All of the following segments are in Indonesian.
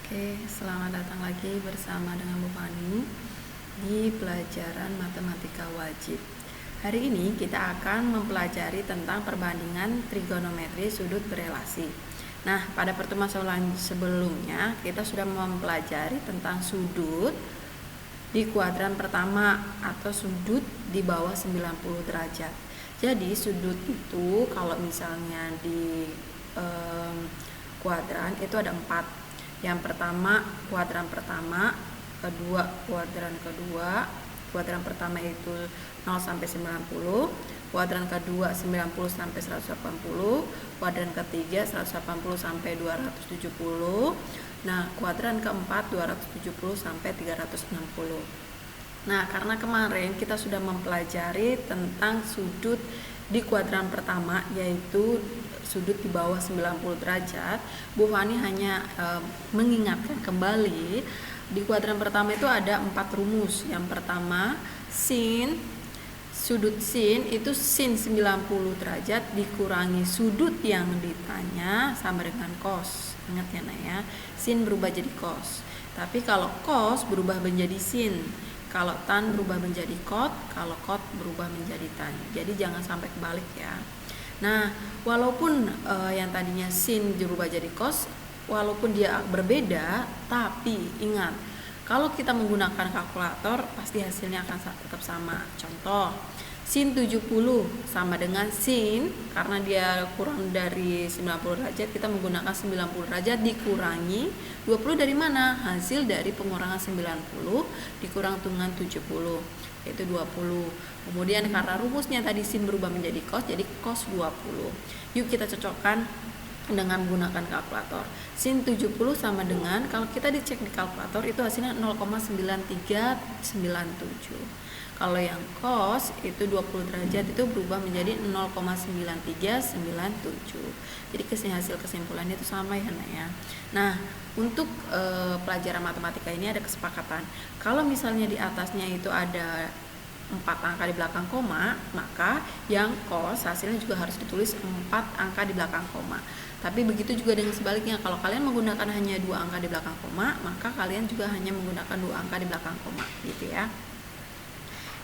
Oke, selamat datang lagi bersama dengan Bu Fani di pelajaran matematika wajib. Hari ini kita akan mempelajari tentang perbandingan trigonometri sudut berelasi. Nah, pada pertemuan sebelumnya kita sudah mempelajari tentang sudut di kuadran pertama atau sudut di bawah 90 derajat. Jadi sudut itu kalau misalnya di kuadran itu ada 4. Yang pertama kuadran pertama, kedua kuadran kedua. Kuadran pertama itu 0 sampai 90, kuadran kedua 90 sampai 180, kuadran ketiga 180 sampai 270. Nah, kuadran keempat 270 sampai 360. Nah, karena kemarin kita sudah mempelajari tentang sudut di kuadran pertama, yaitu sudut di bawah 90 derajat, Bu Fani hanya mengingatkan kembali di kuadran pertama itu ada 4 rumus. Yang pertama, sudut sin itu sin 90 derajat dikurangi sudut yang ditanya sama dengan cos. Ingat ya Nak ya, sin berubah jadi cos. Tapi kalau cos berubah menjadi sin, kalau tan berubah menjadi cot, kalau cot berubah menjadi tan. Jadi jangan sampai kebalik ya. Nah, walaupun yang tadinya sin berubah jadi cos, walaupun dia berbeda, tapi ingat, kalau kita menggunakan kalkulator pasti hasilnya akan tetap sama. Contoh, sin 70 sama dengan sin, karena dia kurang dari 90 derajat, kita menggunakan 90 derajat dikurangi 20 dari mana? Hasil dari pengurangan 90 dikurang dengan 70, yaitu 20. Kemudian karena rumusnya tadi sin berubah menjadi cos, jadi cos 20. Yuk kita cocokkan dengan menggunakan kalkulator. Sin 70 sama dengan, kalau kita dicek di kalkulator itu hasilnya 0,9397. Kalau yang cos itu 20 derajat itu berubah menjadi 0,9397. Jadi hasil kesimpulannya itu sama ya Nak ya. Nah, untuk pelajaran matematika ini ada kesepakatan. Kalau misalnya di atasnya itu ada 4 angka di belakang koma, maka yang cos hasilnya juga harus ditulis 4 angka di belakang koma. Tapi begitu juga dengan sebaliknya, kalau kalian menggunakan hanya 2 angka di belakang koma, maka kalian juga hanya menggunakan 2 angka di belakang koma, gitu ya.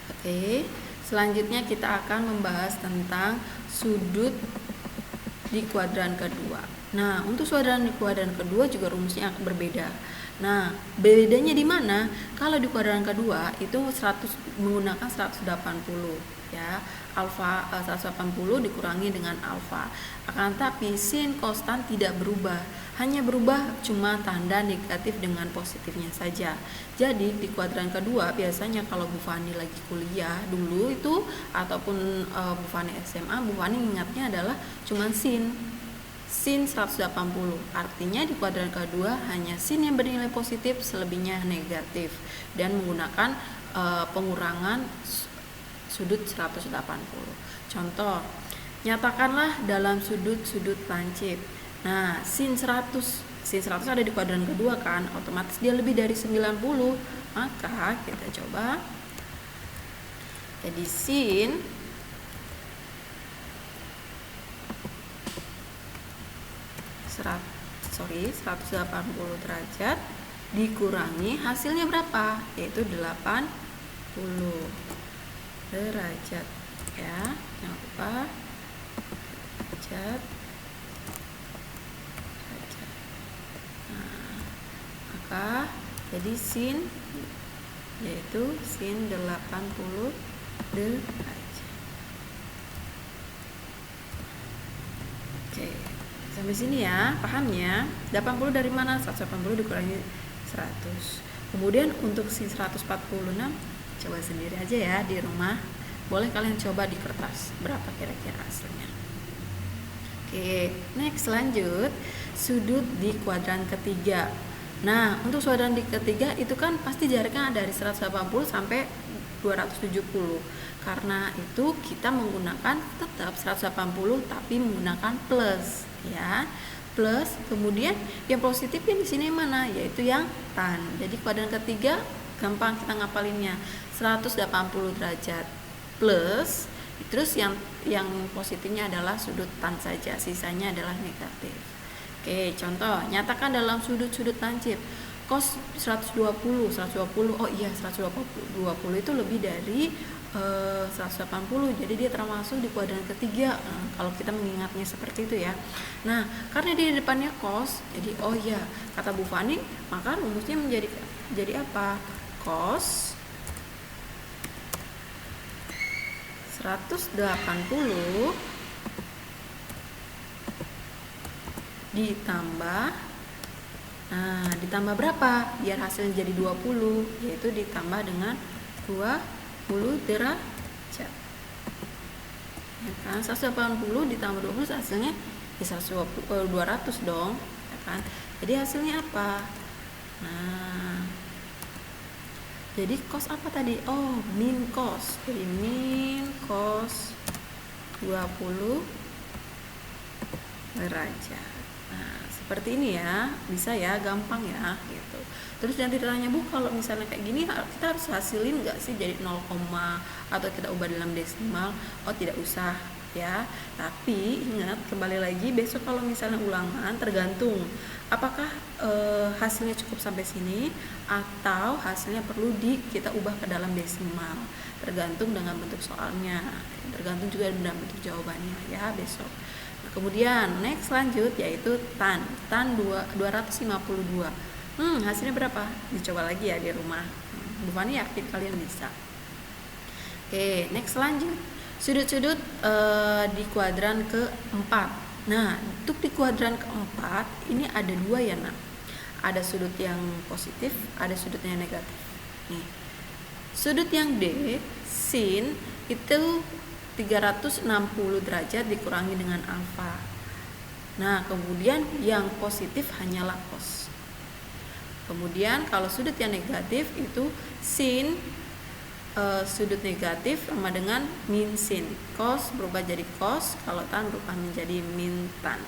Oke, selanjutnya kita akan membahas tentang sudut di kuadran kedua. Nah, untuk kuadran di kuadran kedua juga rumusnya akan berbeda. Nah, bedanya di mana? Kalau di kuadran kedua itu menggunakan 180 ya. Alfa 180 dikurangi dengan alfa. Akan tapi sin konstan tidak berubah. Hanya berubah cuma tanda negatif dengan positifnya saja. Jadi di kuadran kedua biasanya kalau Bu Fani lagi kuliah dulu itu ataupun Bu Fani SMA, Bu Fani ingatnya adalah cuma sin 180. Artinya di kuadran kedua hanya sin yang bernilai positif, selebihnya negatif, dan menggunakan pengurangan sudut 180. Contoh, nyatakanlah dalam sudut lancip. Nah, sin 100 ada di kuadran kedua kan, otomatis dia lebih dari 90. Maka kita coba, jadi sin 180 derajat dikurangi hasilnya berapa? Yaitu 80 derajat ya. Jangan lupa derajat. Nah, maka jadi sin yaitu sin 80 derajat. Oke. Sampai sini ya, paham ya? 80 dari mana? 180 dikurangi 100. Kemudian untuk sin 146, coba sendiri aja ya di rumah. Boleh kalian coba di kertas, berapa kira-kira hasilnya. Oke, next lanjut. Sudut di kuadran ketiga. Nah, untuk kuadran di ketiga itu kan pasti jaraknya dari 180 sampai 270. Karena itu kita menggunakan tetap 180 tapi menggunakan plus ya. Plus, kemudian yang positifnya di sini mana? Yaitu yang tan. Jadi kuadran ketiga gampang kita ngapalinnya. 180 derajat plus, terus yang positifnya adalah sudut tan saja, sisanya adalah negatif. Oke, contoh, nyatakan dalam sudut-sudut lancip cos 120, oh iya 120 itu lebih dari 180, jadi dia termasuk di kuadran ketiga. Kalau kita mengingatnya seperti itu ya. Nah, karena di depannya cos, jadi oh iya, kata Bu Fani, maka rumusnya jadi apa? Cos 180 ditambah berapa? Biar hasilnya jadi 20, yaitu ditambah dengan 20 derajat. Ya kan? 180 ditambah 20 hasilnya ya 200 dong, ya kan? Jadi hasilnya apa? Nah, jadi cos apa tadi? Oh, min cos. Jadi min cos 20 derajat. Nah, seperti ini ya, bisa ya, gampang ya gitu. Terus nanti ditanya, Bu, kalau misalnya kayak gini kita harus hasilin nggak sih jadi 0, atau kita ubah dalam desimal? Oh, tidak usah ya. Tapi ingat, kembali lagi besok kalau misalnya ulangan, tergantung apakah hasilnya cukup sampai sini atau hasilnya perlu kita ubah ke dalam desimal. Tergantung dengan bentuk soalnya, tergantung juga dengan bentuk jawabannya ya besok. Kemudian next lanjut yaitu tan 252. Hasilnya berapa? Dicoba lagi ya di rumah. Bu Fani yakin kalian bisa. Oke, next lanjut. Sudut-sudut di kuadran keempat. Nah, untuk di kuadran keempat ini ada dua ya, nak. Ada sudut yang positif, ada sudut yang negatif. Nih. Sudut yang D, sin itu 360 derajat dikurangi dengan alfa. Nah, kemudian yang positif hanyalah cos. Kemudian kalau sudut yang negatif itu sin sudut negatif sama dengan min sin. Cos berubah jadi cos, kalau tan berubah menjadi min tan.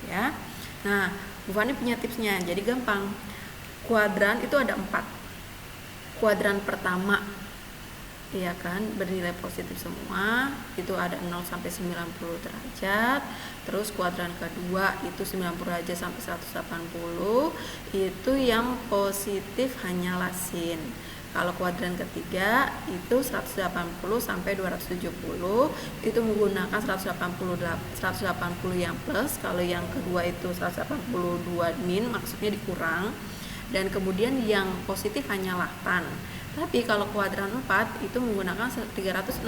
Ya. Nah, Bu Fani punya tipsnya. Jadi gampang. Kuadran itu ada 4. Kuadran pertama, iya kan, bernilai positif semua, itu ada 0 sampai 90 derajat. Terus kuadran kedua itu 90 derajat sampai 180, itu yang positif hanyalah sin. Kalau kuadran ketiga itu 180 sampai 270, itu menggunakan 180 yang plus. Kalau yang kedua itu 182 min, maksudnya dikurang. Dan kemudian yang positif hanyalah tan. Tapi kalau kuadran 4 itu menggunakan 360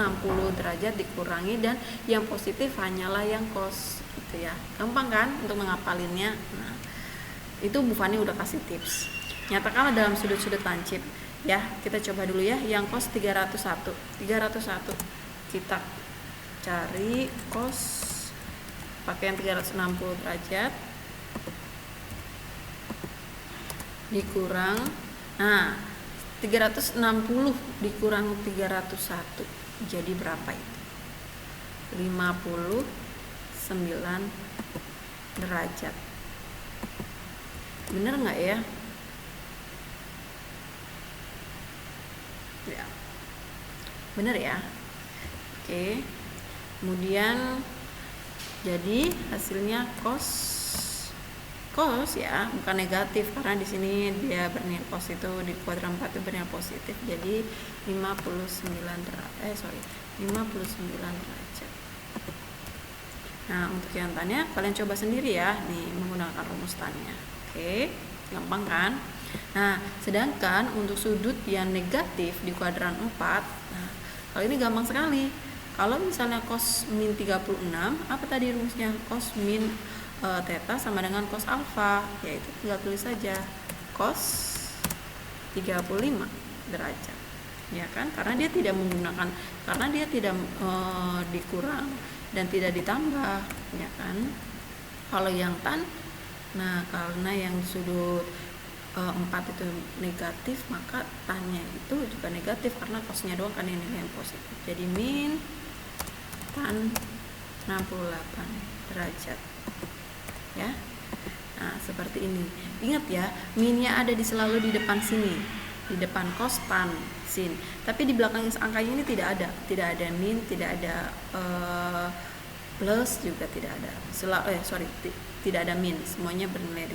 derajat dikurangi dan yang positif hanyalah yang cos gitu ya. Gampang kan untuk mengapalinnya. Nah, itu Bu Fani udah kasih tips. Nyatakanlah dalam sudut-sudut lancip. Ya, kita coba dulu ya yang cos 301. Kita cari cos pakai yang 360 derajat dikurang. Nah, 360 dikurang 301 jadi berapa itu? 59 derajat. Bener nggak ya? Ya, bener ya. Oke, kemudian jadi hasilnya cos ya, bukan negatif karena di sini dia bernilai cos itu di kuadran 4 itu bernilai positif, jadi 59 derajat. Nah, untuk yang tannya kalian coba sendiri ya, nih menggunakan rumus tannya. Oke, gampang kan? Nah, sedangkan untuk sudut yang negatif di kuadran 4, nah, kalau ini gampang sekali. Kalau misalnya cos min 36, apa tadi rumusnya? Cos min theta sama dengan cos alfa, yaitu tinggal tulis saja cos 35 derajat. Ya kan? Karena dia tidak menggunakan, karena dia tidak dikurang dan tidak ditambah, ya kan? Kalau yang tan, nah karena yang sudut 4 itu negatif, maka tannya itu juga negatif karena cosnya doang kan yang nilai yang positif. Jadi min tan 68 derajat. Ya. Nah, seperti ini. Ingat ya, minnya ada selalu di depan sini, di depan cos tan sin. Tapi di belakang angkanya ini tidak ada min, tidak ada plus juga tidak ada. Sorry, tidak ada min, semuanya bernilai